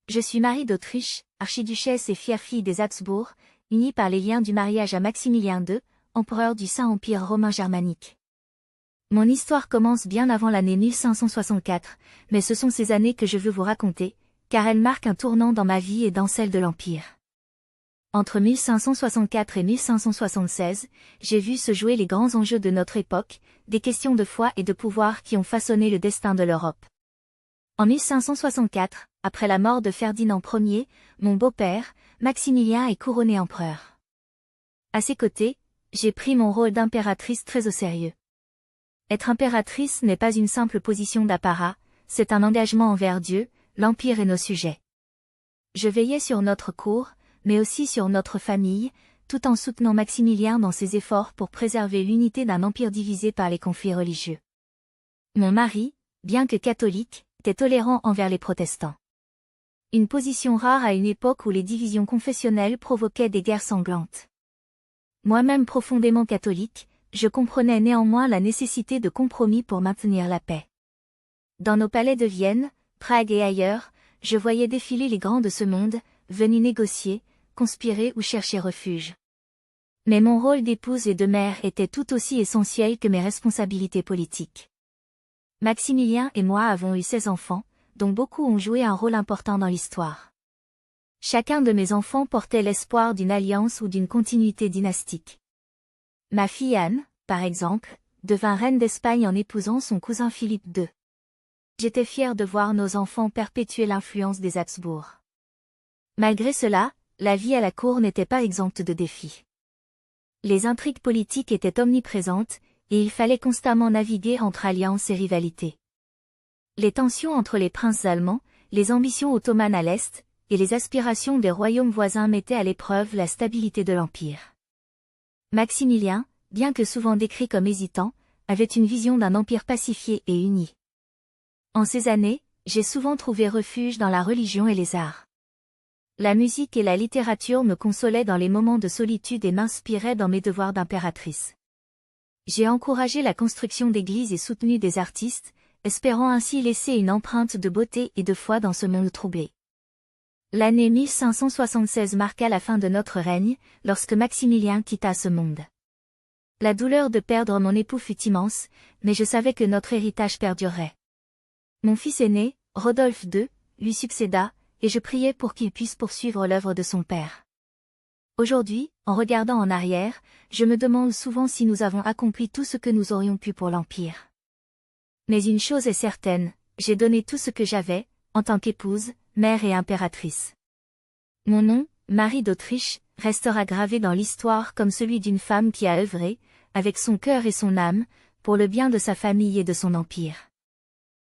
Je suis Marie d'Autriche, archiduchesse et fière fille des Habsbourg, unie par les liens du mariage à Maximilien II, empereur du Saint-Empire romain germanique. Mon histoire commence bien avant l'année 1564, mais ce sont ces années que je veux vous raconter, car elles marquent un tournant dans ma vie et dans celle de l'Empire. Entre 1564 et 1576, j'ai vu se jouer les grands enjeux de notre époque, des questions de foi et de pouvoir qui ont façonné le destin de l'Europe. En 1564, après la mort de Ferdinand Ier, mon beau-père, Maximilien est couronné empereur. À ses côtés, j'ai pris mon rôle d'impératrice très au sérieux. Être impératrice n'est pas une simple position d'apparat, c'est un engagement envers Dieu, l'Empire et nos sujets. Je veillais sur notre cour, mais aussi sur notre famille, tout en soutenant Maximilien dans ses efforts pour préserver l'unité d'un empire divisé par les conflits religieux. Mon mari, bien que catholique, était tolérant envers les protestants. Une position rare à une époque où les divisions confessionnelles provoquaient des guerres sanglantes. Moi-même profondément catholique, je comprenais néanmoins la nécessité de compromis pour maintenir la paix. Dans nos palais de Vienne, Prague et ailleurs, je voyais défiler les grands de ce monde, venus négocier, conspirer ou chercher refuge. Mais mon rôle d'épouse et de mère était tout aussi essentiel que mes responsabilités politiques. Maximilien et moi avons eu 16 enfants, dont beaucoup ont joué un rôle important dans l'histoire. Chacun de mes enfants portait l'espoir d'une alliance ou d'une continuité dynastique. Ma fille Anne, par exemple, devint reine d'Espagne en épousant son cousin Philippe II. J'étais fière de voir nos enfants perpétuer l'influence des Habsbourg. Malgré cela, la vie à la cour n'était pas exempte de défis. Les intrigues politiques étaient omniprésentes, et il fallait constamment naviguer entre alliances et rivalités. Les tensions entre les princes allemands, les ambitions ottomanes à l'Est, et les aspirations des royaumes voisins mettaient à l'épreuve la stabilité de l'Empire. Maximilien, bien que souvent décrit comme hésitant, avait une vision d'un empire pacifié et uni. En ces années, j'ai souvent trouvé refuge dans la religion et les arts. La musique et la littérature me consolaient dans les moments de solitude et m'inspiraient dans mes devoirs d'impératrice. J'ai encouragé la construction d'églises et soutenu des artistes, espérant ainsi laisser une empreinte de beauté et de foi dans ce monde troublé. L'année 1576 marqua la fin de notre règne, lorsque Maximilien quitta ce monde. La douleur de perdre mon époux fut immense, mais je savais que notre héritage perdurerait. Mon fils aîné, Rodolphe II, lui succéda, et je priais pour qu'il puisse poursuivre l'œuvre de son père. Aujourd'hui, en regardant en arrière, je me demande souvent si nous avons accompli tout ce que nous aurions pu pour l'Empire. Mais une chose est certaine, j'ai donné tout ce que j'avais, en tant qu'épouse, mère et impératrice. Mon nom, Marie d'Autriche, restera gravé dans l'histoire comme celui d'une femme qui a œuvré, avec son cœur et son âme, pour le bien de sa famille et de son empire.